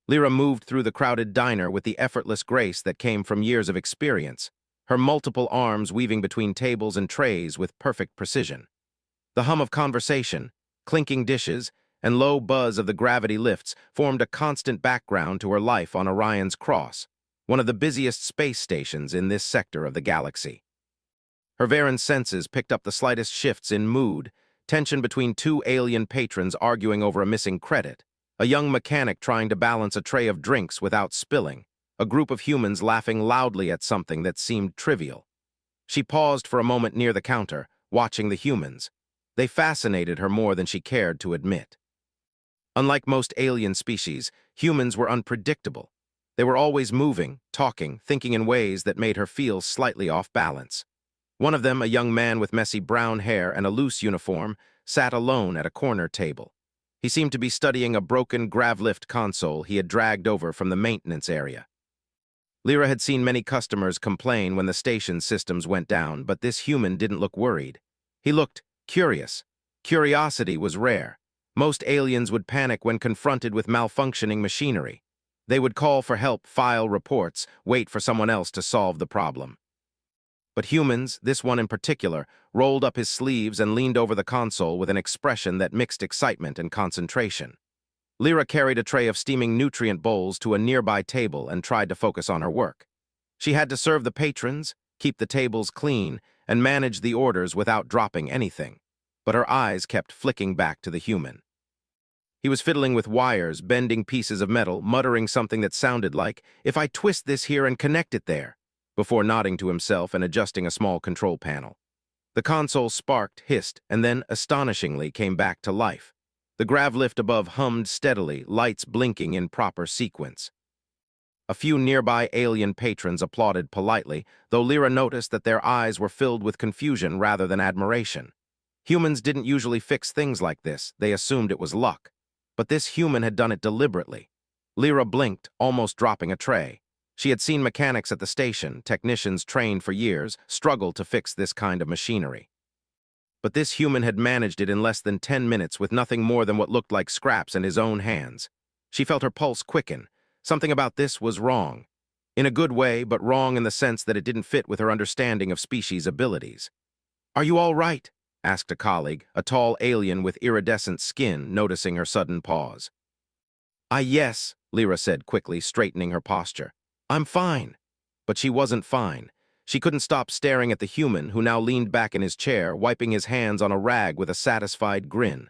Lyra moved through the crowded diner with the effortless grace that came from years of experience, her multiple arms weaving between tables and trays with perfect precision. The hum of conversation, clinking dishes, and low buzz of the gravity lifts formed a constant background to her life on Orion's Cross, one of the busiest space stations in this sector of the galaxy. Her Varen's senses picked up the slightest shifts in mood, tension between two alien patrons arguing over a missing credit, a young mechanic trying to balance a tray of drinks without spilling, a group of humans laughing loudly at something that seemed trivial. She paused for a moment near the counter, watching the humans. They fascinated her more than she cared to admit. Unlike most alien species, humans were unpredictable. They were always moving, talking, thinking in ways that made her feel slightly off balance. One of them, a young man with messy brown hair and a loose uniform, sat alone at a corner table. He seemed to be studying a broken gravlift console he had dragged over from the maintenance area. Lyra had seen many customers complain when the station systems went down, but this human didn't look worried. He looked curious. Curiosity was rare. Most aliens would panic when confronted with malfunctioning machinery. They would call for help, file reports, wait for someone else to solve the problem. But humans, this one in particular, rolled up his sleeves and leaned over the console with an expression that mixed excitement and concentration. Lyra carried a tray of steaming nutrient bowls to a nearby table and tried to focus on her work. She had to serve the patrons, keep the tables clean, and manage the orders without dropping anything. But her eyes kept flicking back to the human. He was fiddling with wires, bending pieces of metal, muttering something that sounded like, "If I twist this here and connect it there," before nodding to himself and adjusting a small control panel. The console sparked, hissed, and then, astonishingly, came back to life. The gravlift above hummed steadily, lights blinking in proper sequence. A few nearby alien patrons applauded politely, though Lyra noticed that their eyes were filled with confusion rather than admiration. Humans didn't usually fix things like this, they assumed it was luck. But this human had done it deliberately. Lyra blinked, almost dropping a tray. She had seen mechanics at the station, technicians trained for years, struggle to fix this kind of machinery. But this human had managed it in less than 10 minutes with nothing more than what looked like scraps in his own hands. She felt her pulse quicken. Something about this was wrong. In a good way, but wrong in the sense that it didn't fit with her understanding of species' abilities. "Are you all right?" asked a colleague, a tall alien with iridescent skin, noticing her sudden pause. Yes," Lyra said quickly, straightening her posture. "I'm fine." But she wasn't fine. She couldn't stop staring at the human, who now leaned back in his chair, wiping his hands on a rag with a satisfied grin.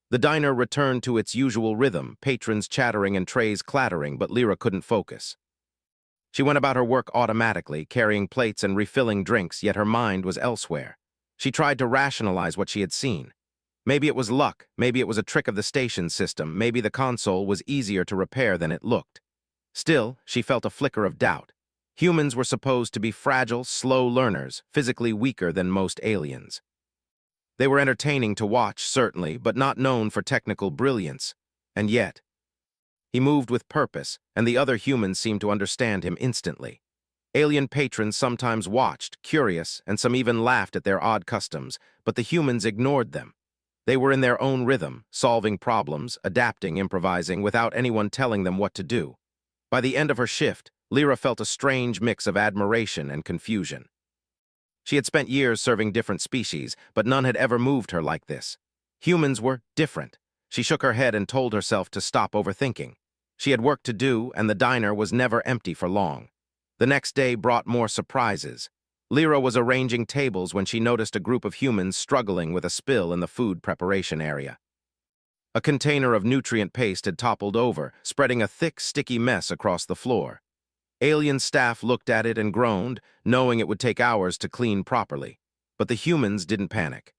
The diner returned to its usual rhythm, patrons chattering and trays clattering, but Lyra couldn't focus. She went about her work automatically, carrying plates and refilling drinks, yet her mind was elsewhere. She tried to rationalize what she had seen. Maybe it was luck, maybe it was a trick of the station system, maybe the console was easier to repair than it looked. Still, she felt a flicker of doubt. Humans were supposed to be fragile, slow learners, physically weaker than most aliens. They were entertaining to watch, certainly, but not known for technical brilliance. And yet, he moved with purpose, and the other humans seemed to understand him instantly. Alien patrons sometimes watched, curious, and some even laughed at their odd customs, but the humans ignored them. They were in their own rhythm, solving problems, adapting, improvising, without anyone telling them what to do. By the end of her shift, Lyra felt a strange mix of admiration and confusion. She had spent years serving different species, but none had ever moved her like this. Humans were different. She shook her head and told herself to stop overthinking. She had work to do, and the diner was never empty for long. The next day brought more surprises. Lyra was arranging tables when she noticed a group of humans struggling with a spill in the food preparation area. A container of nutrient paste had toppled over, spreading a thick, sticky mess across the floor. Alien staff looked at it and groaned, knowing it would take hours to clean properly. But the humans didn't panic.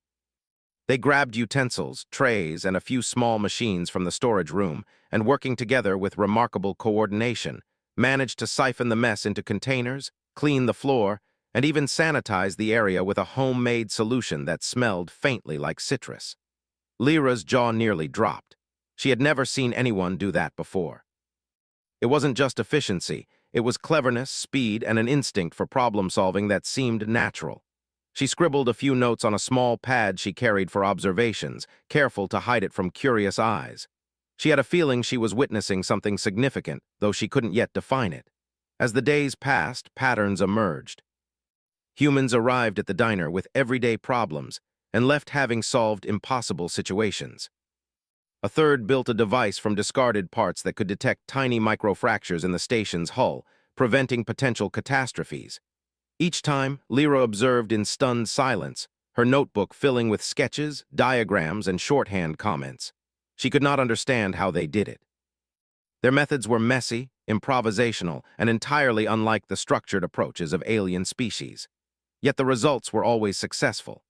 They grabbed utensils, trays, and a few small machines from the storage room, and working together with remarkable coordination, managed to siphon the mess into containers, clean the floor, and even sanitize the area with a homemade solution that smelled faintly like citrus. Lyra's jaw nearly dropped. She had never seen anyone do that before. It wasn't just efficiency, it was cleverness, speed, and an instinct for problem-solving that seemed natural. She scribbled a few notes on a small pad she carried for observations, careful to hide it from curious eyes. She had a feeling she was witnessing something significant, though she couldn't yet define it. As the days passed, patterns emerged. Humans arrived at the diner with everyday problems and left having solved impossible situations. A third built a device from discarded parts that could detect tiny microfractures in the station's hull, preventing potential catastrophes. Each time, Lyra observed in stunned silence, her notebook filling with sketches, diagrams, and shorthand comments. She could not understand how they did it. Their methods were messy, improvisational, and entirely unlike the structured approaches of alien species. Yet the results were always successful.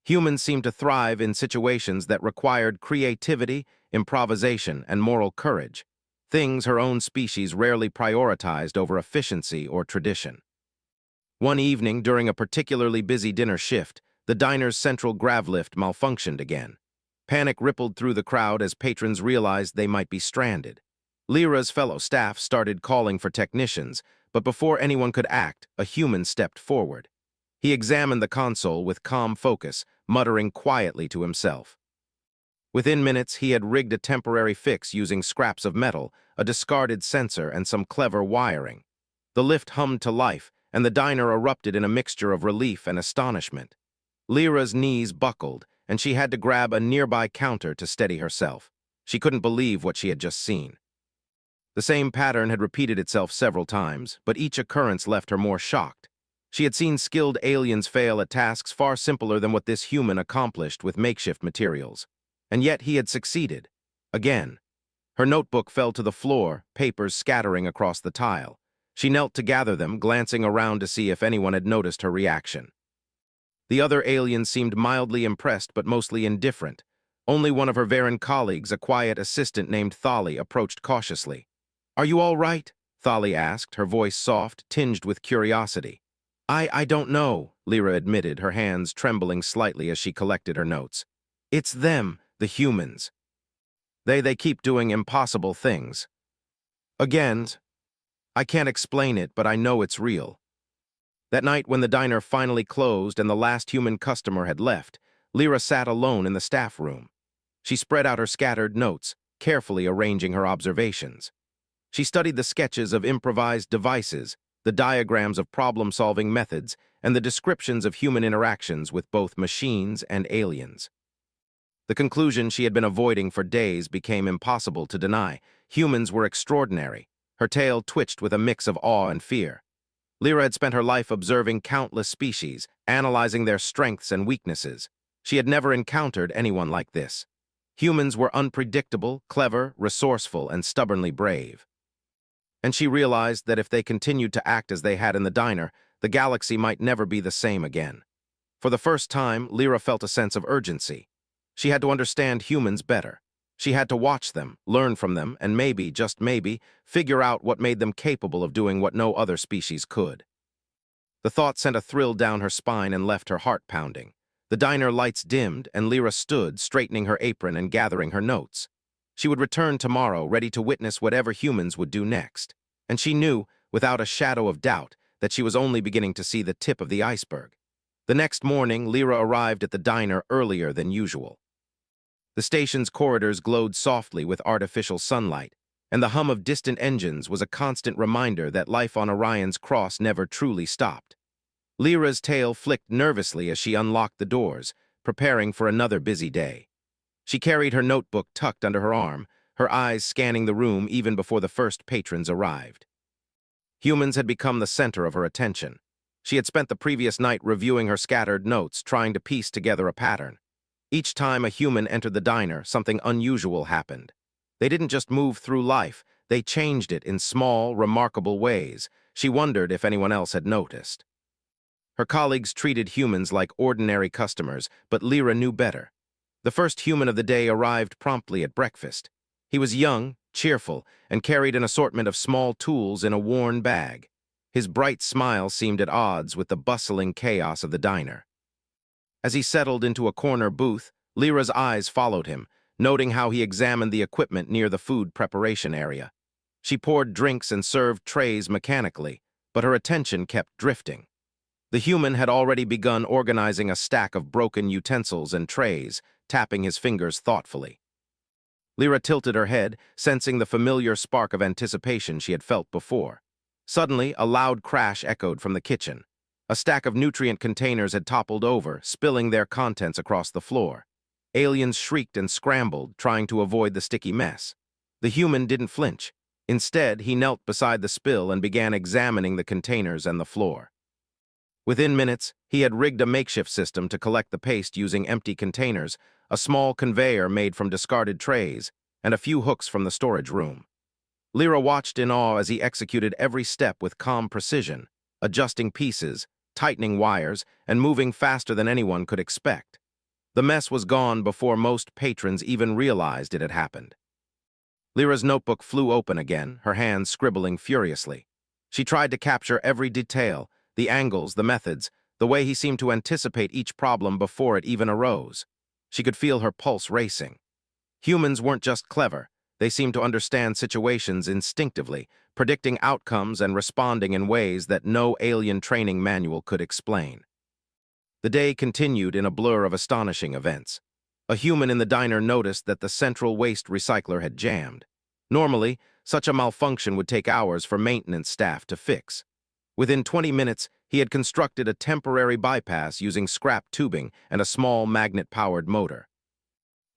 Humans seemed to thrive in situations that required creativity, improvisation, and moral courage, things her own species rarely prioritized over efficiency or tradition. One evening, during a particularly busy dinner shift, the diner's central grav lift malfunctioned again. Panic rippled through the crowd as patrons realized they might be stranded. Lyra's fellow staff started calling for technicians, but before anyone could act, a human stepped forward. He examined the console with calm focus, muttering quietly to himself. Within minutes, he had rigged a temporary fix using scraps of metal, a discarded sensor, and some clever wiring. The lift hummed to life, and the diner erupted in a mixture of relief and astonishment. Lyra's knees buckled, and she had to grab a nearby counter to steady herself. She couldn't believe what she had just seen. The same pattern had repeated itself several times, but each occurrence left her more shocked. She had seen skilled aliens fail at tasks far simpler than what this human accomplished with makeshift materials. And yet he had succeeded. Again. Her notebook fell to the floor, papers scattering across the tile. She knelt to gather them, glancing around to see if anyone had noticed her reaction. The other aliens seemed mildly impressed but mostly indifferent. Only one of her Varen colleagues, a quiet assistant named Thali, approached cautiously. "Are you all right?" Thali asked, her voice soft, tinged with curiosity. I don't know," Lyra admitted, her hands trembling slightly as she collected her notes. "It's them, the humans. They keep doing impossible things. Again, I can't explain it, but I know it's real." That night, when the diner finally closed and the last human customer had left, Lyra sat alone in the staff room. She spread out her scattered notes, carefully arranging her observations. She studied the sketches of improvised devices, the diagrams of problem-solving methods, and the descriptions of human interactions with both machines and aliens. The conclusion she had been avoiding for days became impossible to deny. Humans were extraordinary. Her tail twitched with a mix of awe and fear. Lyra had spent her life observing countless species, analyzing their strengths and weaknesses. She had never encountered anyone like this. Humans were unpredictable, clever, resourceful, and stubbornly brave. And she realized that if they continued to act as they had in the diner, the galaxy might never be the same again. For the first time, Lyra felt a sense of urgency. She had to understand humans better. She had to watch them, learn from them, and maybe, just maybe, figure out what made them capable of doing what no other species could. The thought sent a thrill down her spine and left her heart pounding. The diner lights dimmed, and Lyra stood, straightening her apron and gathering her notes. She would return tomorrow, ready to witness whatever humans would do next. And she knew, without a shadow of doubt, that she was only beginning to see the tip of the iceberg. The next morning, Lyra arrived at the diner earlier than usual. The station's corridors glowed softly with artificial sunlight, and the hum of distant engines was a constant reminder that life on Orion's cross never truly stopped. Lyra's tail flicked nervously as she unlocked the doors, preparing for another busy day. She carried her notebook tucked under her arm, her eyes scanning the room even before the first patrons arrived. Humans had become the center of her attention. She had spent the previous night reviewing her scattered notes, trying to piece together a pattern. Each time a human entered the diner, something unusual happened. They didn't just move through life, they changed it in small, remarkable ways. She wondered if anyone else had noticed. Her colleagues treated humans like ordinary customers, but Lyra knew better. The first human of the day arrived promptly at breakfast. He was young, cheerful, and carried an assortment of small tools in a worn bag. His bright smile seemed at odds with the bustling chaos of the diner. As he settled into a corner booth, Lyra's eyes followed him, noting how he examined the equipment near the food preparation area. She poured drinks and served trays mechanically, but her attention kept drifting. The human had already begun organizing a stack of broken utensils and trays, tapping his fingers thoughtfully. Lyra tilted her head, sensing the familiar spark of anticipation she had felt before. Suddenly, a loud crash echoed from the kitchen. A stack of nutrient containers had toppled over, spilling their contents across the floor. Aliens shrieked and scrambled, trying to avoid the sticky mess. The human didn't flinch. Instead, he knelt beside the spill and began examining the containers and the floor. Within minutes, he had rigged a makeshift system to collect the paste using empty containers, a small conveyor made from discarded trays, and a few hooks from the storage room. Lyra watched in awe as he executed every step with calm precision, adjusting pieces, tightening wires, and moving faster than anyone could expect. The mess was gone before most patrons even realized it had happened. Lyra's notebook flew open again, her hands scribbling furiously. She tried to capture every detail, the angles, the methods, the way he seemed to anticipate each problem before it even arose. She could feel her pulse racing. Humans weren't just clever, they seemed to understand situations instinctively, predicting outcomes and responding in ways that no alien training manual could explain. The day continued in a blur of astonishing events. A human in the diner noticed that the central waste recycler had jammed. Normally, such a malfunction would take hours for maintenance staff to fix. Within 20 minutes, he had constructed a temporary bypass using scrap tubing and a small magnet-powered motor.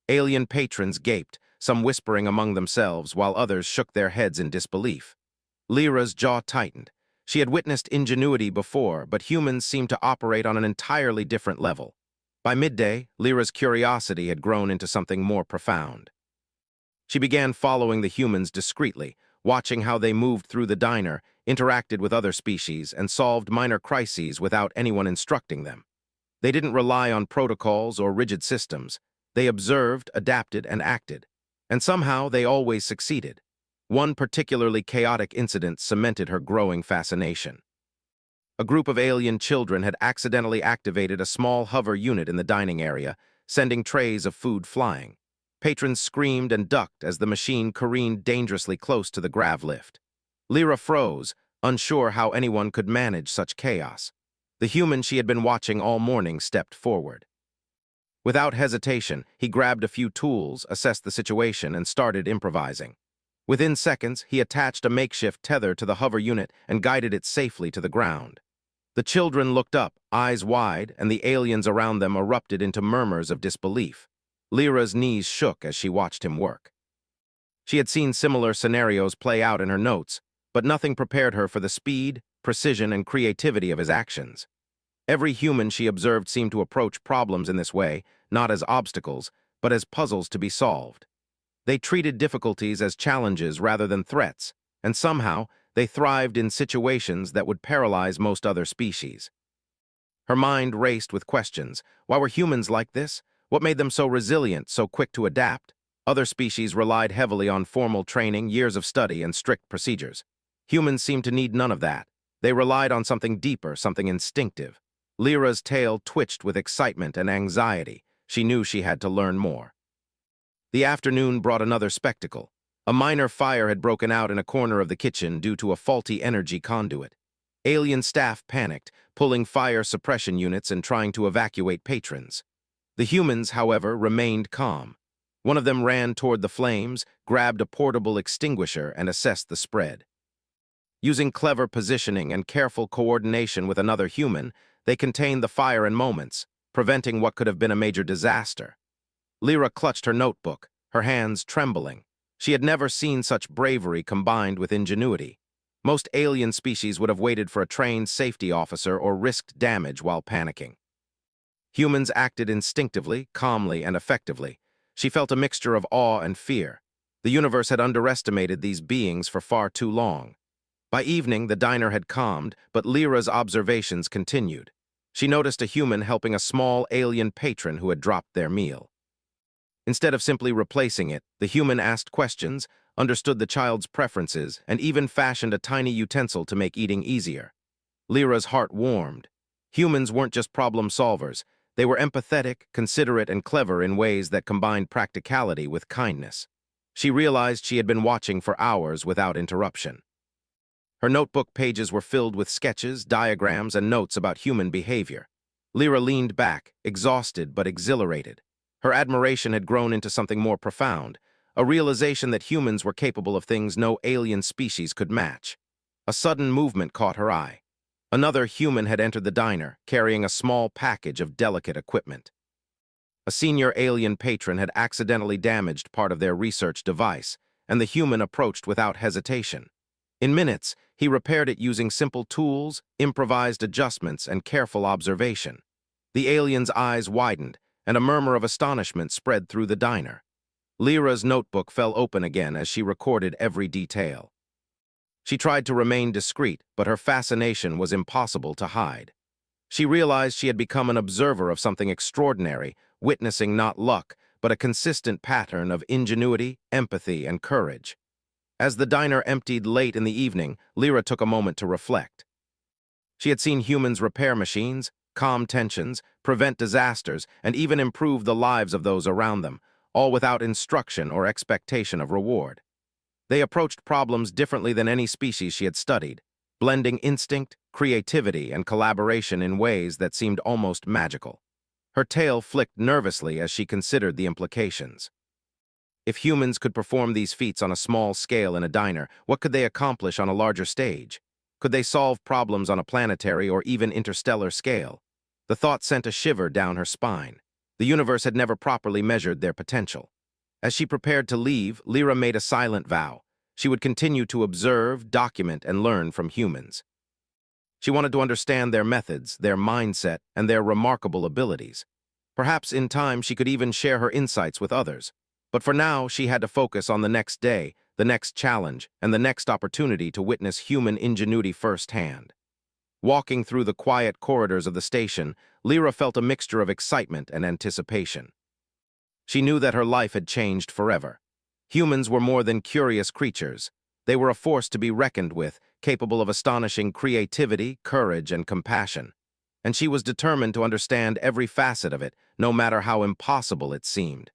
Alien patrons gaped, some whispering among themselves while others shook their heads in disbelief. Lyra's jaw tightened. She had witnessed ingenuity before, but humans seemed to operate on an entirely different level. By midday, Lyra's curiosity had grown into something more profound. She began following the humans discreetly, watching how they moved through the diner, interacted with other species, and solved minor crises without anyone instructing them. They didn't rely on protocols or rigid systems. They observed, adapted, and acted. And somehow they always succeeded. One particularly chaotic incident cemented her growing fascination. A group of alien children had accidentally activated a small hover unit in the dining area, sending trays of food flying. Patrons screamed and ducked as the machine careened dangerously close to the grav lift. Lyra froze, unsure how anyone could manage such chaos. The human she had been watching all morning stepped forward. Without hesitation, he grabbed a few tools, assessed the situation, and started improvising. Within seconds, he attached a makeshift tether to the hover unit and guided it safely to the ground. The children looked up, eyes wide, and the aliens around them erupted into murmurs of disbelief. Lyra's knees shook as she watched him work. She had seen similar scenarios play out in her notes, but nothing prepared her for the speed, precision, and creativity of his actions. Every human she observed seemed to approach problems in this way, not as obstacles, but as puzzles to be solved. They treated difficulties as challenges rather than threats, and somehow they thrived in situations that would paralyze most other species. Her mind raced with questions. Why were humans like this? What made them so resilient, so quick to adapt? Other species relied heavily on formal training, years of study, and strict procedures. Humans seemed to need none of that. They relied on something deeper, something instinctive. Lyra's tail twitched with excitement and anxiety. She knew she had to learn more. The afternoon brought another spectacle. A minor fire had broken out in a corner of the kitchen due to a faulty energy conduit. Alien staff panicked, pulling fire suppression units and trying to evacuate patrons. The humans, however, remained calm. One of them ran toward the flames, grabbed a portable extinguisher, and assessed the spread. Using clever positioning and careful coordination with another human, they contained the fire in moments, preventing what could have been a major disaster. Lyra clutched her notebook, her hands trembling. She had never seen such bravery combined with ingenuity. Most alien species would have waited for a trained safety officer or risked damage while panicking. Humans acted instinctively, calmly, and effectively. She felt a mixture of awe and fear. The universe had underestimated these beings for far too long. By evening, the diner had calmed, but Lyra's observations continued. She noticed a human helping a small alien patron who had dropped their meal. Instead of simply replacing it, the human asked questions, understood the child's preferences, and even fashioned a tiny utensil to make eating easier. Lyra's heart warmed. Humans weren't just problem solvers. They were empathetic, considerate, and clever in ways that combined practicality with kindness. She realized she had been watching for hours without interruption. Her notebook pages were filled with sketches, diagrams, and notes about human behavior. Lyra leaned back, exhausted but exhilarated. Her admiration had grown into something more profound, a realization that humans were capable of things no alien species could match. A sudden movement caught her eye. Another human had entered the diner, carrying a small package of delicate equipment. A senior alien patron had accidentally damaged part of their research device, and the human approached without hesitation. In minutes, he repaired it using simple tools, improvised adjustments, and careful observation. The alien's eyes widened, and a murmur of astonishment spread through the diner. Lyra's notebook fell open again as she recorded every detail. She tried to remain discreet, but her fascination was impossible to hide. She realized she had become an observer of something extraordinary, witnessing not luck, but a consistent pattern of ingenuity, empathy, and courage. As the diner emptied late in the evening, Lyra took a moment to reflect. She had seen humans repair machines, calm tensions, prevent disasters, and even improve the lives of those around them, all without instruction or expectation of reward. They approached problems differently than any species she had studied, blending instinct, creativity, and collaboration in ways that seemed almost magical. Her tail flicked nervously as she considered the implications. If humans could perform these feats on a small scale in a diner, what could they accomplish on a larger stage? Could they solve problems on a planetary or even interstellar scale? The thought sent a shiver down her spine. The universe had never properly measured their potential. As she prepared to leave, Lyra made a silent vow. She would continue to observe, document, and learn from humans. She wanted to understand their methods, their mindset, and their remarkable abilities. Perhaps in time she could even share her insights with others. But for now, she had to focus on the next day, the next challenge, and the next opportunity to witness human ingenuity firsthand. Walking through the quiet corridors of the station, Lyra felt a mixture of excitement and anticipation. She knew that her life had changed forever. Humans were more than curious creatures. They were a force to be reckoned with, capable of astonishing creativity, courage, and compassion. And she was determined to understand every facet of it, no matter how impossible it seemed.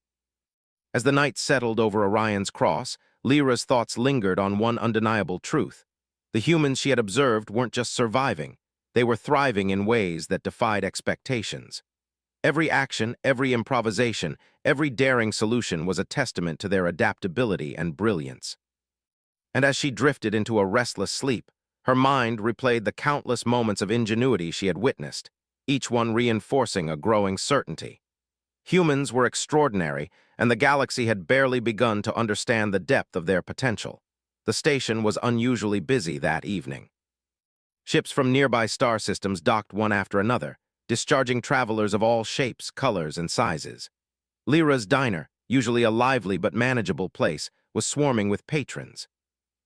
As the night settled over Orion's cross, Lyra's thoughts lingered on one undeniable truth. The humans she had observed weren't just surviving. They were thriving in ways that defied expectations. Every action, every improvisation, every daring solution was a testament to their adaptability and brilliance. And as she drifted into a restless sleep, her mind replayed the countless moments of ingenuity she had witnessed, each one reinforcing a growing certainty. Humans were extraordinary, and the galaxy had barely begun to understand the depth of their potential. The station was unusually busy that evening. Ships from nearby star systems docked one after another, discharging travelers of all shapes, colors, and sizes. Lyra's diner, usually a lively but manageable place, was swarming with patrons.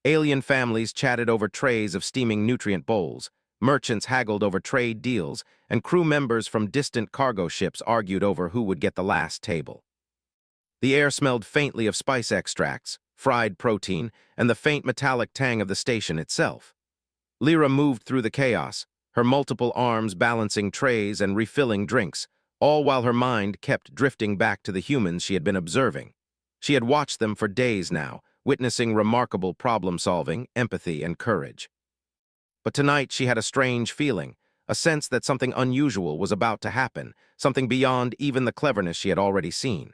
Alien families chatted over trays of steaming nutrient bowls, merchants haggled over trade deals, and crew members from distant cargo ships argued over who would get the last table. The air smelled faintly of spice extracts, fried protein, and the faint metallic tang of the station itself. Lyra moved through the chaos, her multiple arms balancing trays and refilling drinks, all while her mind kept drifting back to the humans she had been observing. She had watched them for days now, witnessing remarkable problem-solving, empathy, and courage. But tonight she had a strange feeling, a sense that something unusual was about to happen, something beyond even the cleverness she had already seen.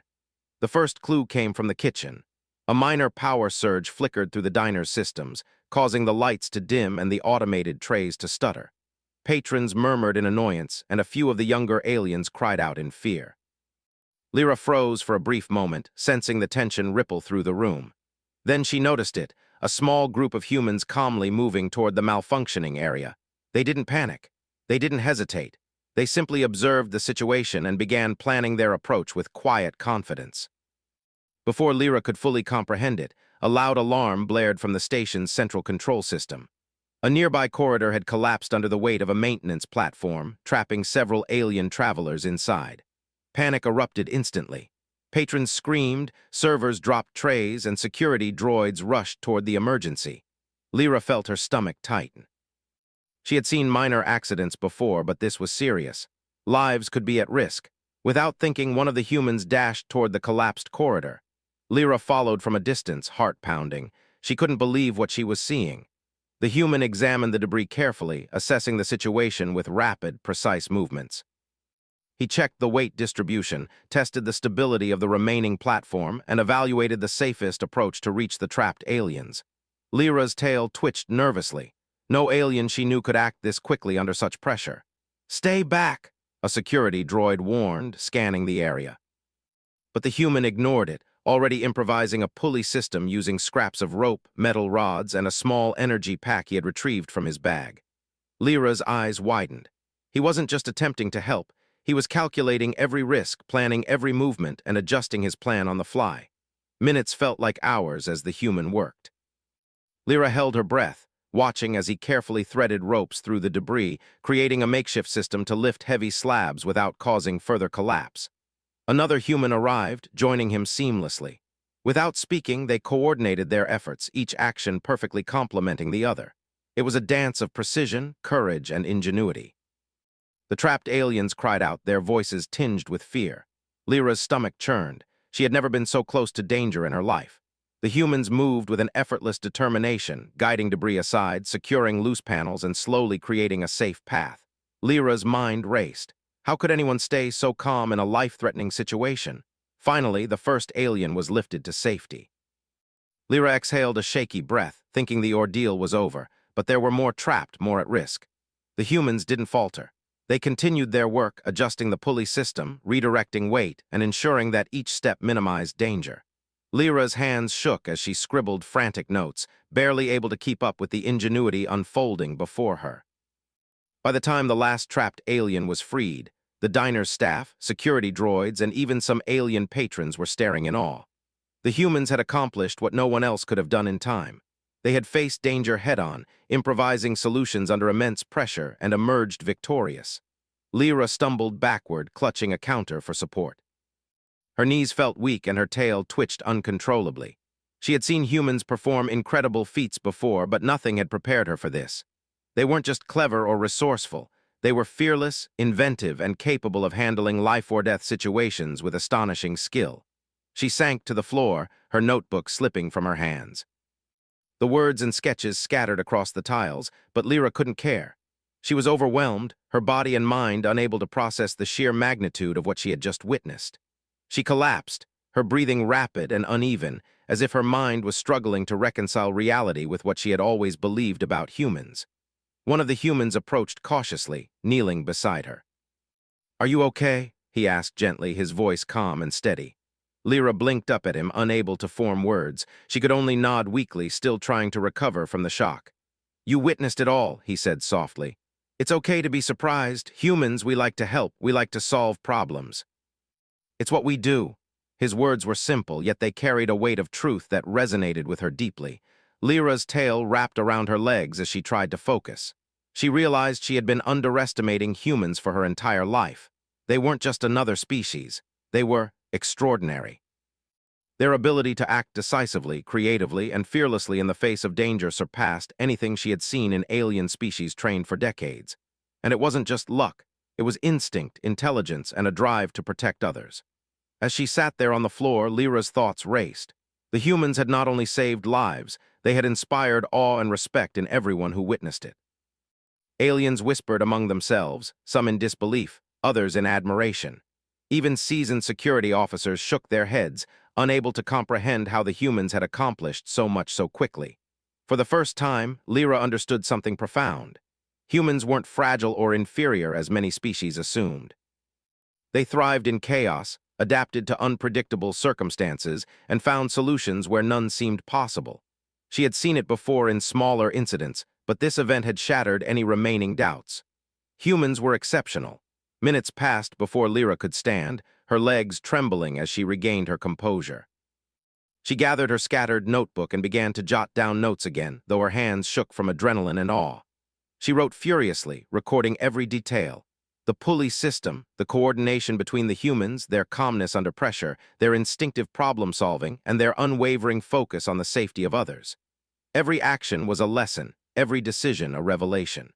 The first clue came from the kitchen. A minor power surge flickered through the diner's systems, causing the lights to dim and the automated trays to stutter. Patrons murmured in annoyance, and a few of the younger aliens cried out in fear. Lyra froze for a brief moment, sensing the tension ripple through the room. Then she noticed it, a small group of humans calmly moving toward the malfunctioning area. They didn't panic. They didn't hesitate. They simply observed the situation and began planning their approach with quiet confidence. Before Lyra could fully comprehend it, a loud alarm blared from the station's central control system. A nearby corridor had collapsed under the weight of a maintenance platform, trapping several alien travelers inside. Panic erupted instantly. Patrons screamed, servers dropped trays, and security droids rushed toward the emergency. Lyra felt her stomach tighten. She had seen minor accidents before, but this was serious. Lives could be at risk. Without thinking, one of the humans dashed toward the collapsed corridor. Lyra followed from a distance, heart pounding. She couldn't believe what she was seeing. The human examined the debris carefully, assessing the situation with rapid, precise movements. He checked the weight distribution, tested the stability of the remaining platform, and evaluated the safest approach to reach the trapped aliens. Lyra's tail twitched nervously. No alien she knew could act this quickly under such pressure. "Stay back," a security droid warned, scanning the area. But the human ignored it, already improvising a pulley system using scraps of rope, metal rods, and a small energy pack he had retrieved from his bag. Lyra's eyes widened. He wasn't just attempting to help, he was calculating every risk, planning every movement, and adjusting his plan on the fly. Minutes felt like hours as the human worked. Lyra held her breath, watching as he carefully threaded ropes through the debris, creating a makeshift system to lift heavy slabs without causing further collapse. Another human arrived, joining him seamlessly. Without speaking, they coordinated their efforts, each action perfectly complementing the other. It was a dance of precision, courage, and ingenuity. The trapped aliens cried out, their voices tinged with fear. Lyra's stomach churned. She had never been so close to danger in her life. The humans moved with an effortless determination, guiding debris aside, securing loose panels, and slowly creating a safe path. Lyra's mind raced. How could anyone stay so calm in a life-threatening situation? Finally, the first alien was lifted to safety. Lyra exhaled a shaky breath, thinking the ordeal was over, but there were more trapped, more at risk. The humans didn't falter. They continued their work, adjusting the pulley system, redirecting weight, and ensuring that each step minimized danger. Lyra's hands shook as she scribbled frantic notes, barely able to keep up with the ingenuity unfolding before her. By the time the last trapped alien was freed, the diner's staff, security droids, and even some alien patrons were staring in awe. The humans had accomplished what no one else could have done in time. They had faced danger head-on, improvising solutions under immense pressure, and emerged victorious. Lyra stumbled backward, clutching a counter for support. Her knees felt weak and her tail twitched uncontrollably. She had seen humans perform incredible feats before, but nothing had prepared her for this. They weren't just clever or resourceful. They were fearless, inventive, and capable of handling life-or-death situations with astonishing skill. She sank to the floor, her notebook slipping from her hands. The words and sketches scattered across the tiles, but Lyra couldn't care. She was overwhelmed, her body and mind unable to process the sheer magnitude of what she had just witnessed. She collapsed, her breathing rapid and uneven, as if her mind was struggling to reconcile reality with what she had always believed about humans. One of the humans approached cautiously, kneeling beside her. "Are you okay?" he asked gently, his voice calm and steady. Lyra blinked up at him, unable to form words. She could only nod weakly, still trying to recover from the shock. "You witnessed it all," he said softly. "It's okay to be surprised. Humans, we like to help. We like to solve problems. It's what we do." His words were simple, yet they carried a weight of truth that resonated with her deeply. Lyra's tail wrapped around her legs as she tried to focus. She realized she had been underestimating humans for her entire life. They weren't just another species. They were extraordinary. Their ability to act decisively, creatively, and fearlessly in the face of danger surpassed anything she had seen in alien species trained for decades. And it wasn't just luck. It was instinct, intelligence, and a drive to protect others. As she sat there on the floor, Lyra's thoughts raced. The humans had not only saved lives, they had inspired awe and respect in everyone who witnessed it. Aliens whispered among themselves, some in disbelief, others in admiration. Even seasoned security officers shook their heads, unable to comprehend how the humans had accomplished so much so quickly. For the first time, Lyra understood something profound. Humans weren't fragile or inferior as many species assumed. They thrived in chaos, adapted to unpredictable circumstances, and found solutions where none seemed possible. She had seen it before in smaller incidents, but this event had shattered any remaining doubts. Humans were exceptional. Minutes passed before Lyra could stand, her legs trembling as she regained her composure. She gathered her scattered notebook and began to jot down notes again, though her hands shook from adrenaline and awe. She wrote furiously, recording every detail. The pulley system, the coordination between the humans, their calmness under pressure, their instinctive problem-solving, and their unwavering focus on the safety of others. Every action was a lesson, every decision a revelation.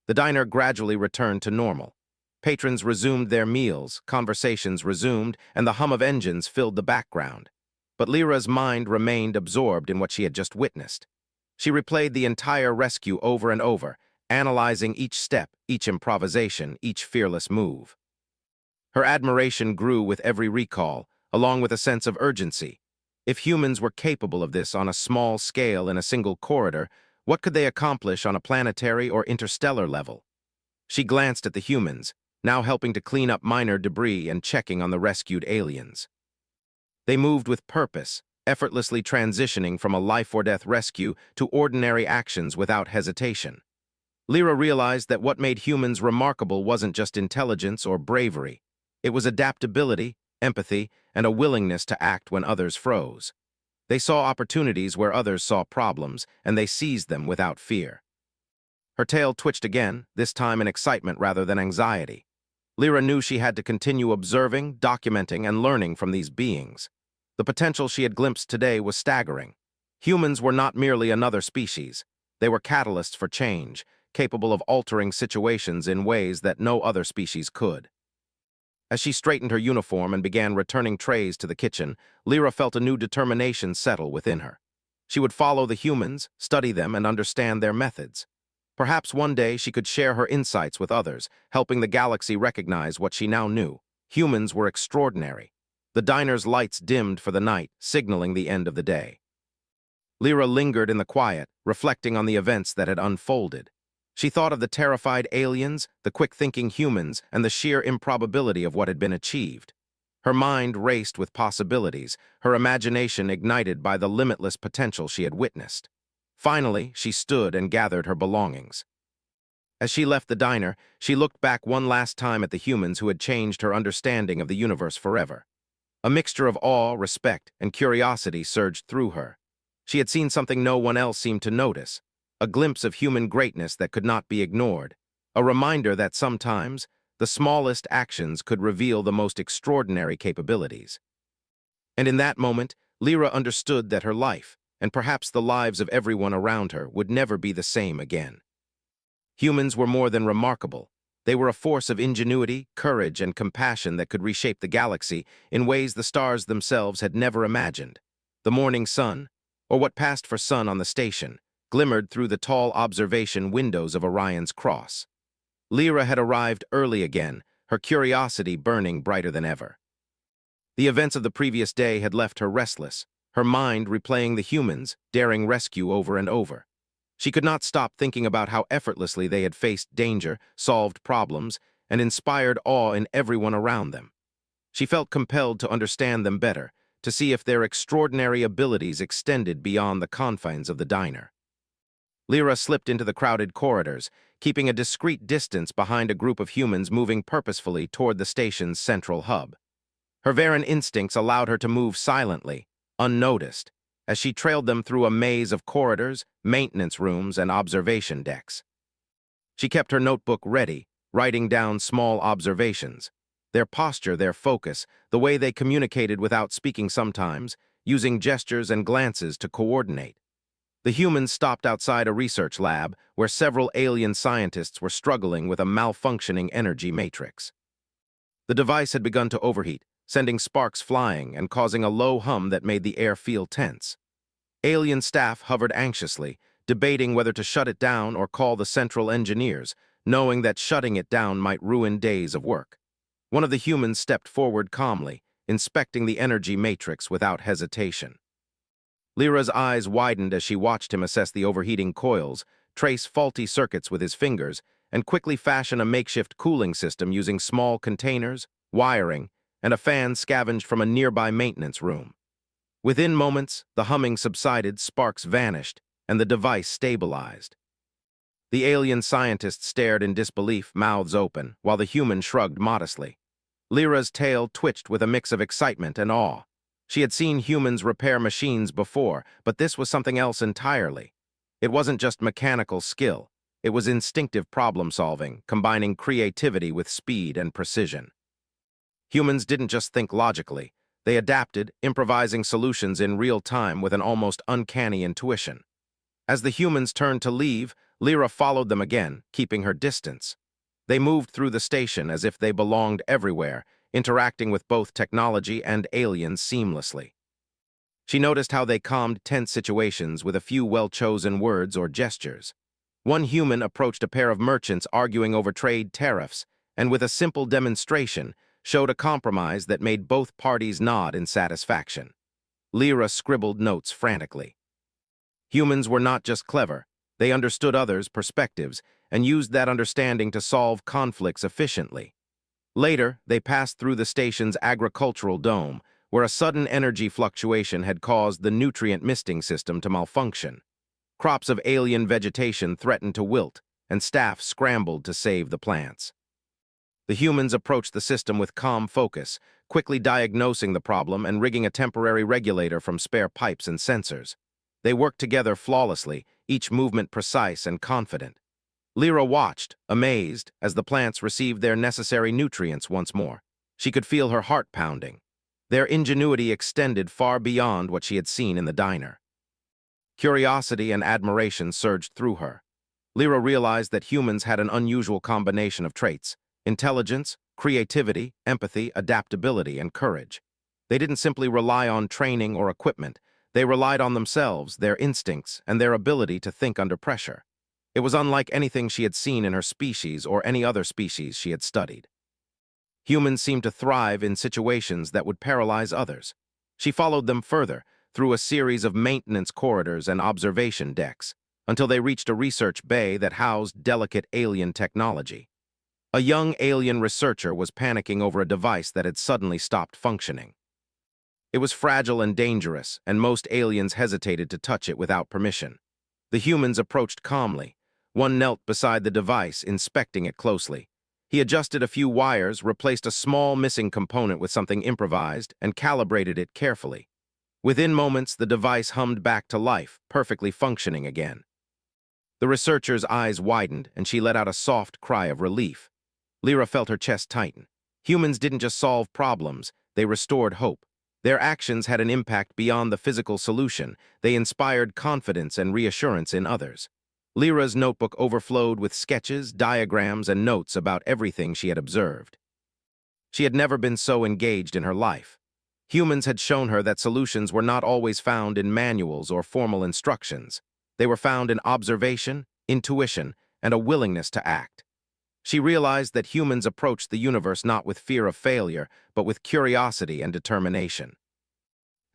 The diner gradually returned to normal. Patrons resumed their meals, conversations resumed, and the hum of engines filled the background. But Lyra's mind remained absorbed in what she had just witnessed. She replayed the entire rescue over and over, analyzing each step, each improvisation, each fearless move. Her admiration grew with every recall, along with a sense of urgency. If humans were capable of this on a small scale in a single corridor, what could they accomplish on a planetary or interstellar level? She glanced at the humans, now helping to clean up minor debris and checking on the rescued aliens. They moved with purpose, effortlessly transitioning from a life-or-death rescue to ordinary actions without hesitation. Lyra realized that what made humans remarkable wasn't just intelligence or bravery. It was adaptability, empathy, and a willingness to act when others froze. They saw opportunities where others saw problems, and they seized them without fear. Her tail twitched again, this time in excitement rather than anxiety. Lyra knew she had to continue observing, documenting, and learning from these beings. The potential she had glimpsed today was staggering. Humans were not merely another species. They were catalysts for change, capable of altering situations in ways that no other species could. As she straightened her uniform and began returning trays to the kitchen, Lyra felt a new determination settle within her. She would follow the humans, study them, and understand their methods. Perhaps one day she could share her insights with others, helping the galaxy recognize what she now knew. Humans were extraordinary. The diner's lights dimmed for the night, signaling the end of the day. Lyra lingered in the quiet, reflecting on the events that had unfolded. She thought of the terrified aliens, the quick-thinking humans, and the sheer improbability of what had been achieved. Her mind raced with possibilities, her imagination ignited by the limitless potential she had witnessed. Finally, she stood and gathered her belongings. As she left the diner, she looked back one last time at the humans who had changed her understanding of the universe forever. A mixture of awe, respect, and curiosity surged through her. She had seen something no one else seemed to notice, a glimpse of human greatness that could not be ignored, a reminder that sometimes the smallest actions could reveal the most extraordinary capabilities. And in that moment, Lyra understood that her life, and perhaps the lives of everyone around her, would never be the same again. Humans were more than remarkable. They were a force of ingenuity, courage, and compassion that could reshape the galaxy in ways the stars themselves had never imagined. The morning sun, or what passed for sun on the station, glimmered through the tall observation windows of Orion's cross. Lyra had arrived early again, her curiosity burning brighter than ever. The events of the previous day had left her restless, her mind replaying the humans, daring rescue over and over. She could not stop thinking about how effortlessly they had faced danger, solved problems, and inspired awe in everyone around them. She felt compelled to understand them better, to see if their extraordinary abilities extended beyond the confines of the diner. Lyra slipped into the crowded corridors, keeping a discreet distance behind a group of humans moving purposefully toward the station's central hub. Her Varan instincts allowed her to move silently, unnoticed, as she trailed them through a maze of corridors, maintenance rooms, and observation decks. She kept her notebook ready, writing down small observations. Their posture, their focus, the way they communicated without speaking sometimes, using gestures and glances to coordinate. The humans stopped outside a research lab where several alien scientists were struggling with a malfunctioning energy matrix. The device had begun to overheat, sending sparks flying and causing a low hum that made the air feel tense. Alien staff hovered anxiously, debating whether to shut it down or call the central engineers, knowing that shutting it down might ruin days of work. One of the humans stepped forward calmly, inspecting the energy matrix without hesitation. Lyra's eyes widened as she watched him assess the overheating coils, trace faulty circuits with his fingers, and quickly fashion a makeshift cooling system using small containers, wiring, and a fan scavenged from a nearby maintenance room. Within moments, the humming subsided, sparks vanished, and the device stabilized. The alien scientists stared in disbelief, mouths open, while the human shrugged modestly. Lyra's tail twitched with a mix of excitement and awe. She had seen humans repair machines before, but this was something else entirely. It wasn't just mechanical skill. It was instinctive problem-solving, combining creativity with speed and precision. Humans didn't just think logically. They adapted, improvising solutions in real time with an almost uncanny intuition. As the humans turned to leave, Lyra followed them again, keeping her distance. They moved through the station as if they belonged everywhere, interacting with both technology and aliens seamlessly. She noticed how they calmed tense situations with a few well-chosen words or gestures. One human approached a pair of merchants arguing over trade tariffs, and with a simple demonstration, showed a compromise that made both parties nod in satisfaction. Lyra scribbled notes frantically. Humans were not just clever, they understood others' perspectives and used that understanding to solve conflicts efficiently. Later, they passed through the station's agricultural dome, where a sudden energy fluctuation had caused the nutrient misting system to malfunction. Crops of alien vegetation threatened to wilt, and staff scrambled to save the plants. The humans approached the system with calm focus, quickly diagnosing the problem and rigging a temporary regulator from spare pipes and sensors. They worked together flawlessly, each movement precise and confident. Lyra watched, amazed, as the plants received their necessary nutrients once more. She could feel her heart pounding. Their ingenuity extended far beyond what she had seen in the diner. Curiosity and admiration surged through her. Lyra realized that humans had an unusual combination of traits: intelligence, creativity, empathy, adaptability, and courage. They didn't simply rely on training or equipment. They relied on themselves, their instincts, and their ability to think under pressure. It was unlike anything she had seen in her species or any other species she had studied. Humans seemed to thrive in situations that would paralyze others. She followed them further, through a series of maintenance corridors and observation decks, until they reached a research bay that housed delicate alien technology. A young alien researcher was panicking over a device that had suddenly stopped functioning. It was fragile and dangerous, and most aliens hesitated to touch it without permission. The humans approached calmly. One knelt beside the device, inspecting it closely. He adjusted a few wires, replaced a small missing component with something improvised, and calibrated it carefully. Within moments, the device hummed back to life, perfectly functioning again. The researcher's eyes widened, and she let out a soft cry of relief. Lyra felt her chest tighten. Humans didn't just solve problems, they restored hope. Their actions had an impact beyond the physical solution. They inspired confidence and reassurance in others. Lyra's notebook overflowed with sketches, diagrams, and notes about everything she had observed. She had never been so engaged in her life. Humans had shown her that solutions were not always found in manuals or formal instructions. They were found in observation, intuition, and a willingness to act. She realized that humans approached the universe not with fear of failure, but with curiosity and determination.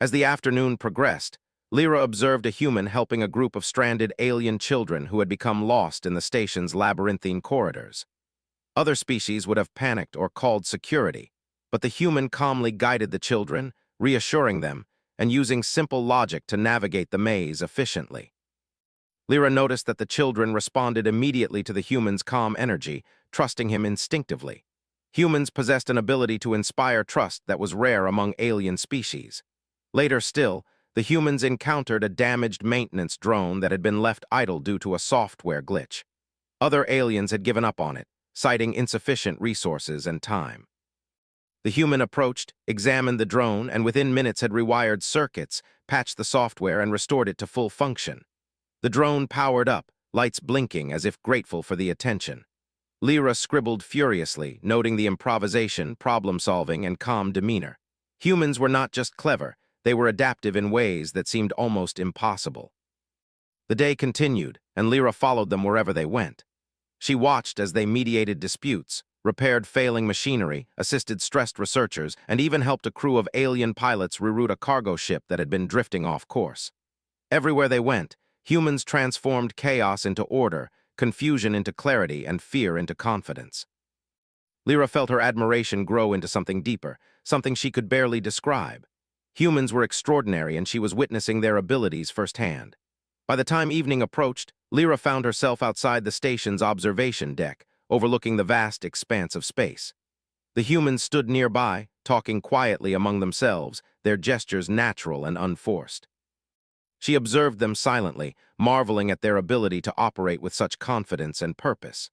As the afternoon progressed, Lyra observed a human helping a group of stranded alien children who had become lost in the station's labyrinthine corridors. Other species would have panicked or called security, but the human calmly guided the children, reassuring them, and using simple logic to navigate the maze efficiently. Lyra noticed that the children responded immediately to the human's calm energy, trusting him instinctively. Humans possessed an ability to inspire trust that was rare among alien species. Later still, the humans encountered a damaged maintenance drone that had been left idle due to a software glitch. Other aliens had given up on it, citing insufficient resources and time. The human approached, examined the drone, and within minutes had rewired circuits, patched the software, and restored it to full function. The drone powered up, lights blinking as if grateful for the attention. Lyra scribbled furiously, noting the improvisation, problem-solving, and calm demeanor. Humans were not just clever, they were adaptive in ways that seemed almost impossible. The day continued, and Lyra followed them wherever they went. She watched as they mediated disputes, repaired failing machinery, assisted stressed researchers, and even helped a crew of alien pilots reroute a cargo ship that had been drifting off course. Everywhere they went, humans transformed chaos into order, confusion into clarity, and fear into confidence. Lyra felt her admiration grow into something deeper, something she could barely describe. Humans were extraordinary, and she was witnessing their abilities firsthand. By the time evening approached, Lyra found herself outside the station's observation deck, overlooking the vast expanse of space. The humans stood nearby, talking quietly among themselves, their gestures natural and unforced. She observed them silently, marveling at their ability to operate with such confidence and purpose.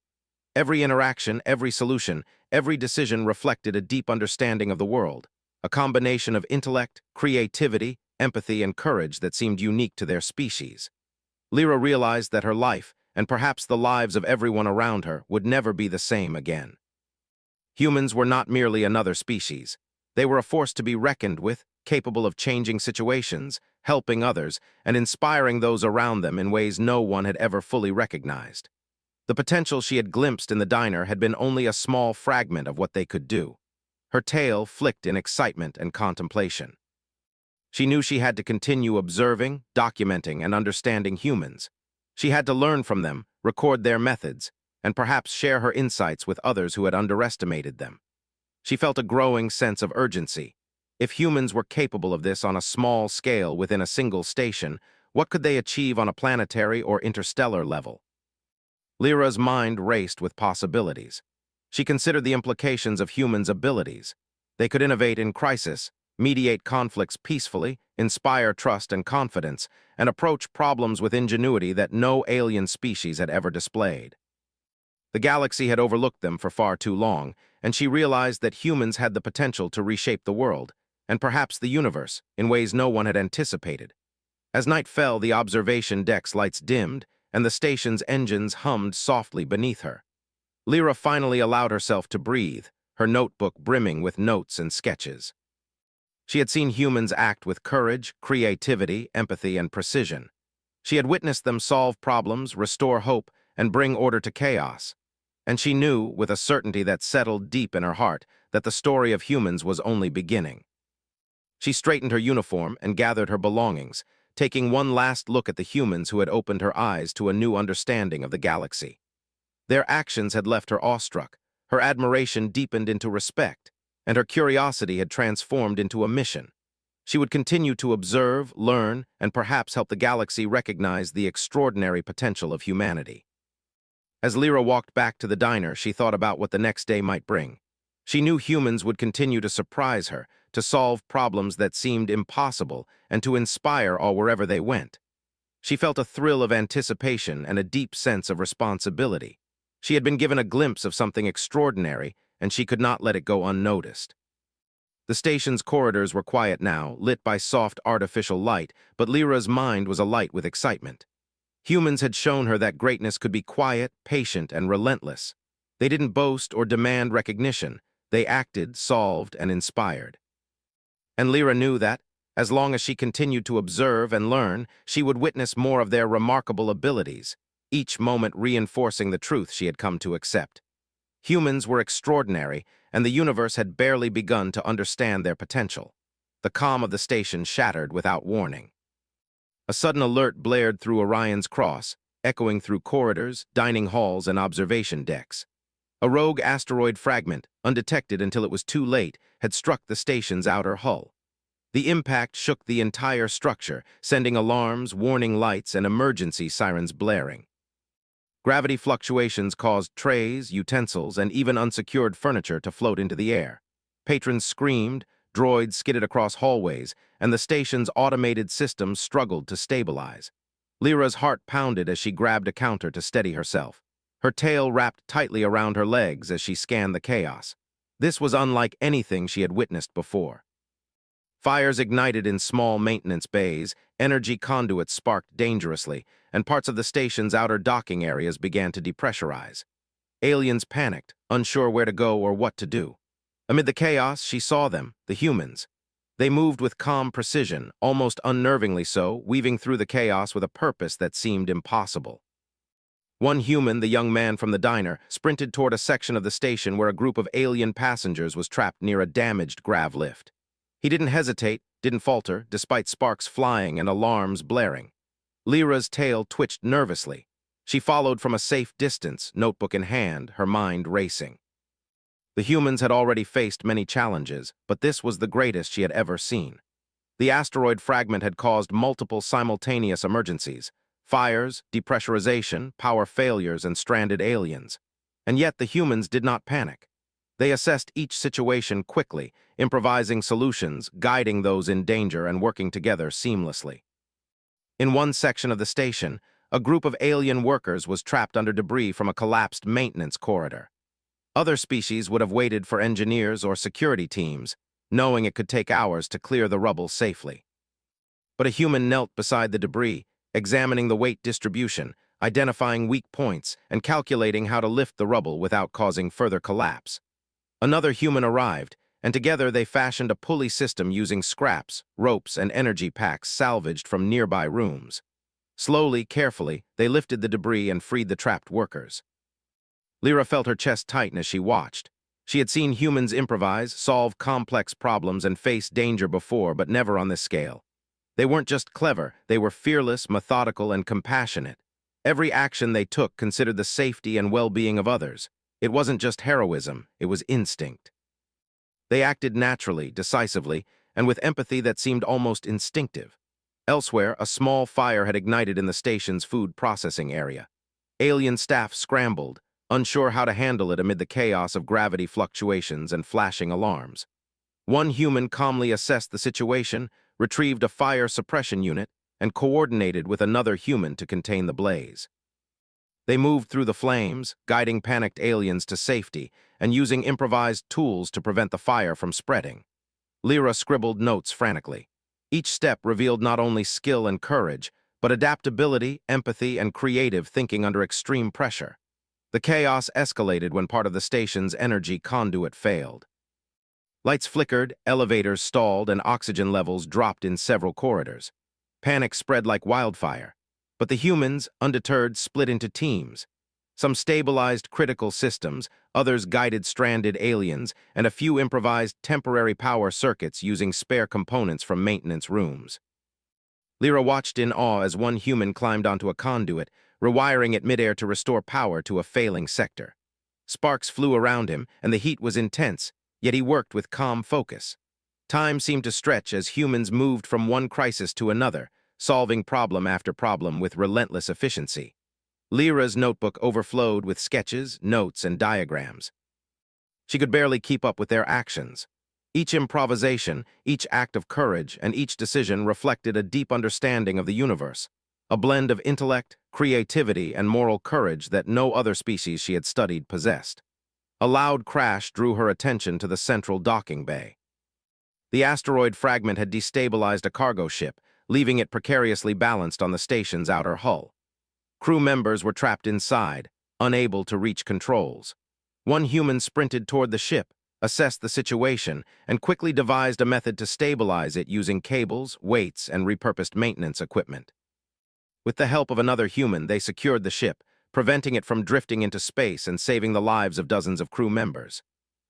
Every interaction, every solution, every decision reflected a deep understanding of the world, a combination of intellect, creativity, empathy, and courage that seemed unique to their species. Lyra realized that her life, and perhaps the lives of everyone around her, would never be the same again. Humans were not merely another species. They were a force to be reckoned with, capable of changing situations, helping others, and inspiring those around them in ways no one had ever fully recognized. The potential she had glimpsed in the diner had been only a small fragment of what they could do. Her tail flicked in excitement and contemplation. She knew she had to continue observing, documenting, and understanding humans. She had to learn from them, record their methods, and perhaps share her insights with others who had underestimated them. She felt a growing sense of urgency. If humans were capable of this on a small scale within a single station, what could they achieve on a planetary or interstellar level? Lyra's mind raced with possibilities. She considered the implications of humans' abilities. They could innovate in crisis, mediate conflicts peacefully, inspire trust and confidence, and approach problems with ingenuity that no alien species had ever displayed. The galaxy had overlooked them for far too long, and she realized that humans had the potential to reshape the world, and perhaps the universe, in ways no one had anticipated. As night fell, the observation deck's lights dimmed, and the station's engines hummed softly beneath her. Lyra finally allowed herself to breathe, her notebook brimming with notes and sketches. She had seen humans act with courage, creativity, empathy, and precision. She had witnessed them solve problems, restore hope, and bring order to chaos. And she knew, with a certainty that settled deep in her heart, that the story of humans was only beginning. She straightened her uniform and gathered her belongings, taking one last look at the humans who had opened her eyes to a new understanding of the galaxy. Their actions had left her awestruck, her admiration deepened into respect, and her curiosity had transformed into a mission. She would continue to observe, learn, and perhaps help the galaxy recognize the extraordinary potential of humanity. As Lyra walked back to the diner, she thought about what the next day might bring. She knew humans would continue to surprise her, to solve problems that seemed impossible, and to inspire all wherever they went. She felt a thrill of anticipation and a deep sense of responsibility. She had been given a glimpse of something extraordinary, and she could not let it go unnoticed. The station's corridors were quiet now, lit by soft artificial light, but Lyra's mind was alight with excitement. Humans had shown her that greatness could be quiet, patient, and relentless. They didn't boast or demand recognition. They acted, solved, and inspired. And Lyra knew that, as long as she continued to observe and learn, she would witness more of their remarkable abilities, each moment reinforcing the truth she had come to accept. Humans were extraordinary, and the universe had barely begun to understand their potential. The calm of the station shattered without warning. A sudden alert blared through Orion's cross, echoing through corridors, dining halls, and observation decks. A rogue asteroid fragment, undetected until it was too late, had struck the station's outer hull. The impact shook the entire structure, sending alarms, warning lights, and emergency sirens blaring. Gravity fluctuations caused trays, utensils, and even unsecured furniture to float into the air. Patrons screamed, droids skidded across hallways, and the station's automated systems struggled to stabilize. Lyra's heart pounded as she grabbed a counter to steady herself. Her tail wrapped tightly around her legs as she scanned the chaos. This was unlike anything she had witnessed before. Fires ignited in small maintenance bays, energy conduits sparked dangerously, and parts of the station's outer docking areas began to depressurize. Aliens panicked, unsure where to go or what to do. Amid the chaos, she saw them, the humans. They moved with calm precision, almost unnervingly so, weaving through the chaos with a purpose that seemed impossible. One human, the young man from the diner, sprinted toward a section of the station where a group of alien passengers was trapped near a damaged grav lift. He didn't hesitate, didn't falter, despite sparks flying and alarms blaring. Lyra's tail twitched nervously. She followed from a safe distance, notebook in hand, her mind racing. The humans had already faced many challenges, but this was the greatest she had ever seen. The asteroid fragment had caused multiple simultaneous emergencies: fires, depressurization, power failures, and stranded aliens. And yet the humans did not panic. They assessed each situation quickly, improvising solutions, guiding those in danger, and working together seamlessly. In one section of the station, a group of alien workers was trapped under debris from a collapsed maintenance corridor. Other species would have waited for engineers or security teams, knowing it could take hours to clear the rubble safely. But a human knelt beside the debris, examining the weight distribution, identifying weak points, and calculating how to lift the rubble without causing further collapse. Another human arrived, and together they fashioned a pulley system using scraps, ropes, and energy packs salvaged from nearby rooms. Slowly, carefully, they lifted the debris and freed the trapped workers. Lyra felt her chest tighten as she watched. She had seen humans improvise, solve complex problems, and face danger before, but never on this scale. They weren't just clever, they were fearless, methodical, and compassionate. Every action they took considered the safety and well-being of others. It wasn't just heroism, it was instinct. They acted naturally, decisively, and with empathy that seemed almost instinctive. Elsewhere, a small fire had ignited in the station's food processing area. Alien staff scrambled, unsure how to handle it amid the chaos of gravity fluctuations and flashing alarms. One human calmly assessed the situation, retrieved a fire suppression unit, and coordinated with another human to contain the blaze. They moved through the flames, guiding panicked aliens to safety and using improvised tools to prevent the fire from spreading. Lyra scribbled notes frantically. Each step revealed not only skill and courage, but adaptability, empathy, and creative thinking under extreme pressure. The chaos escalated when part of the station's energy conduit failed. Lights flickered, elevators stalled, and oxygen levels dropped in several corridors. Panic spread like wildfire. But the humans, undeterred, split into teams. Some stabilized critical systems, others guided stranded aliens, and a few improvised temporary power circuits using spare components from maintenance rooms. Lyra watched in awe as one human climbed onto a conduit, rewiring it midair to restore power to a failing sector. Sparks flew around him, and the heat was intense, yet he worked with calm focus. Time seemed to stretch as humans moved from one crisis to another, solving problem after problem with relentless efficiency. Lyra's notebook overflowed with sketches, notes, and diagrams. She could barely keep up with their actions. Each improvisation, each act of courage, and each decision reflected a deep understanding of the universe, a blend of intellect, creativity, and moral courage that no other species she had studied possessed. A loud crash drew her attention to the central docking bay. The asteroid fragment had destabilized a cargo ship, leaving it precariously balanced on the station's outer hull. Crew members were trapped inside, unable to reach controls. One human sprinted toward the ship, assessed the situation, and quickly devised a method to stabilize it using cables, weights, and repurposed maintenance equipment. With the help of another human, they secured the ship, preventing it from drifting into space and saving the lives of dozens of crew members.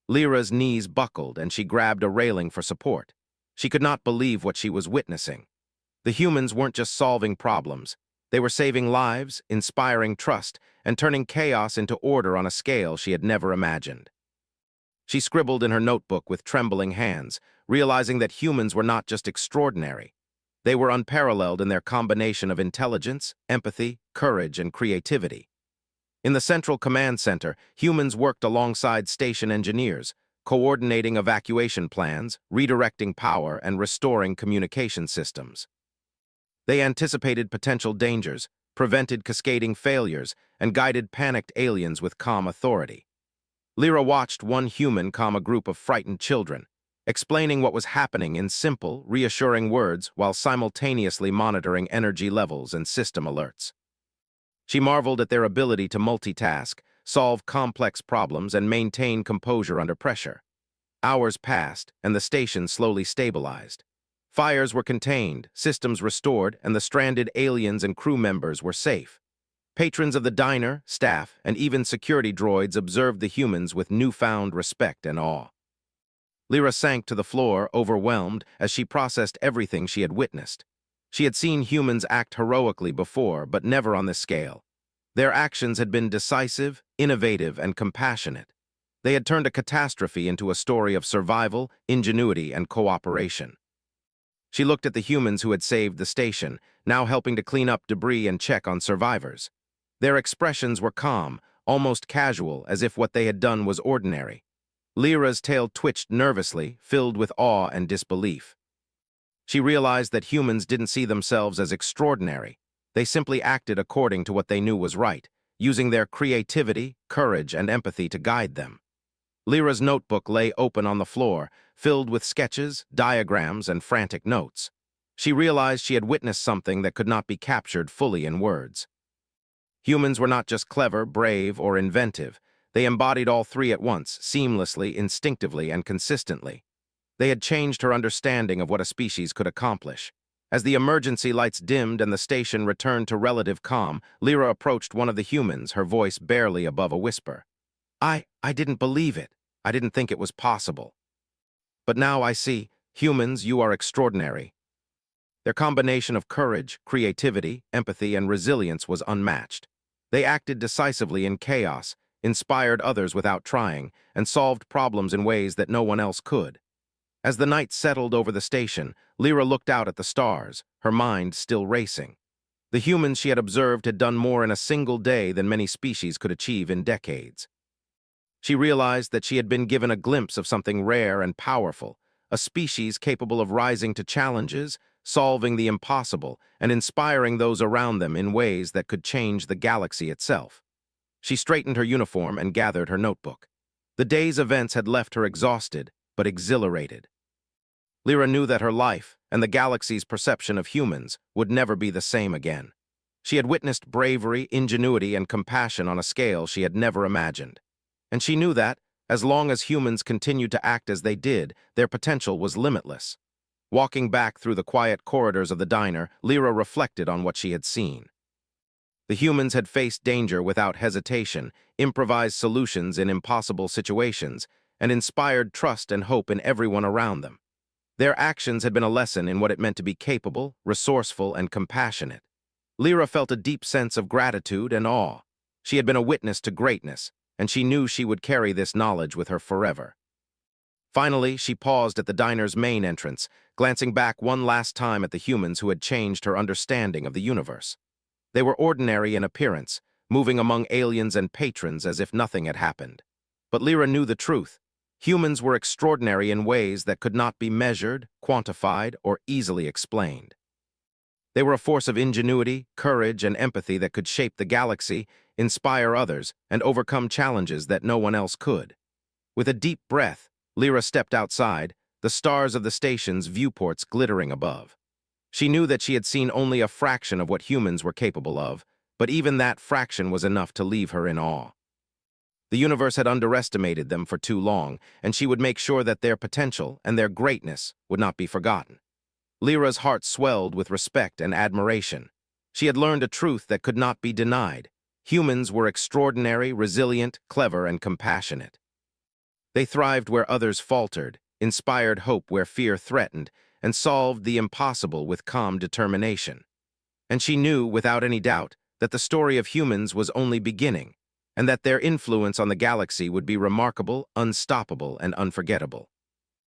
Lyra's knees buckled, and she grabbed a railing for support. She could not believe what she was witnessing. The humans weren't just solving problems. They were saving lives, inspiring trust, and turning chaos into order on a scale she had never imagined. She scribbled in her notebook with trembling hands, realizing that humans were not just extraordinary. They were unparalleled in their combination of intelligence, empathy, courage, and creativity. In the central command center, humans worked alongside station engineers, coordinating evacuation plans, redirecting power, and restoring communication systems. They anticipated potential dangers, prevented cascading failures, and guided panicked aliens with calm authority. Lyra watched one human calm a group of frightened children, explaining what was happening in simple, reassuring words while simultaneously monitoring energy levels and system alerts. She marveled at their ability to multitask, solve complex problems, and maintain composure under pressure. Hours passed, and the station slowly stabilized. Fires were contained, systems restored, and the stranded aliens and crew members were safe. Patrons of the diner, staff, and even security droids observed the humans with newfound respect and awe. Lyra sank to the floor, overwhelmed, as she processed everything she had witnessed. She had seen humans act heroically before, but never on this scale. Their actions had been decisive, innovative, and compassionate. They had turned a catastrophe into a story of survival, ingenuity, and cooperation. She looked at the humans who had saved the station, now helping to clean up debris and check on survivors. Their expressions were calm, almost casual, as if what they had done was ordinary. Lyra's tail twitched nervously, filled with awe and disbelief. She realized that humans didn't see themselves as extraordinary. They simply acted according to what they knew was right, using their creativity, courage, and empathy to guide them. Lyra's notebook lay open on the floor, filled with sketches, diagrams, and frantic notes. She realized she had witnessed something that could not be captured fully in words. Humans were not just clever, brave, or inventive. They embodied all three at once, seamlessly, instinctively, and consistently. They had changed her understanding of what a species could accomplish. As the emergency lights dimmed and the station returned to relative calm, Lyra approached one of the humans, her voice barely above a whisper. I didn't believe it. I didn't think it was possible. But now I see, humans, you are extraordinary. Their combination of courage, creativity, empathy, and resilience was unmatched. They acted decisively in chaos, inspired others without trying, and solved problems in ways that no one else could. As the night settled over the station, Lyra looked out at the stars, her mind still racing. The humans she had observed had done more in a single day than many species could achieve in decades. She realized that she had been given a glimpse of something rare and powerful, a species capable of rising to challenges, solving the impossible, and inspiring those around them in ways that could change the galaxy itself. She straightened her uniform and gathered her notebook. The day's events had left her exhausted, but exhilarated. Lyra knew that her life, and the galaxy's perception of humans, would never be the same again. She had witnessed bravery, ingenuity, and compassion on a scale she had never imagined. And she knew that, as long as humans continued to act as they did, their potential was limitless. Walking back through the quiet corridors of the diner, Lyra reflected on what she had seen. The humans had faced danger without hesitation, improvised solutions in impossible situations, and inspired trust and hope in everyone around them. Their actions had been a lesson in what it meant to be capable, resourceful, and compassionate. Lyra felt a deep sense of gratitude and awe. She had been a witness to greatness, and she knew she would carry this knowledge with her forever. Finally, she paused at the diner's main entrance, glancing back one last time at the humans who had changed her understanding of the universe. They were ordinary in appearance, moving among aliens and patrons as if nothing had happened. But Lyra knew the truth. Humans were extraordinary in ways that could not be measured, quantified, or easily explained. They were a force of ingenuity, courage, and empathy that could shape the galaxy, inspire others, and overcome challenges that no one else could. With a deep breath, Lyra stepped outside, the stars of the station's viewports glittering above. She knew that she had seen only a fraction of what humans were capable of, but even that fraction was enough to leave her in awe. The universe had underestimated them for too long, and she would make sure that their potential and their greatness would not be forgotten. Lyra's heart swelled with respect and admiration. She had learned a truth that could not be denied. Humans were extraordinary, resilient, clever, and compassionate. They thrived where others faltered, inspired hope where fear threatened, and solved the impossible with calm determination. And she knew, without any doubt, that the story of humans was only beginning, and that their influence on the galaxy would be remarkable, unstoppable, and unforgettable.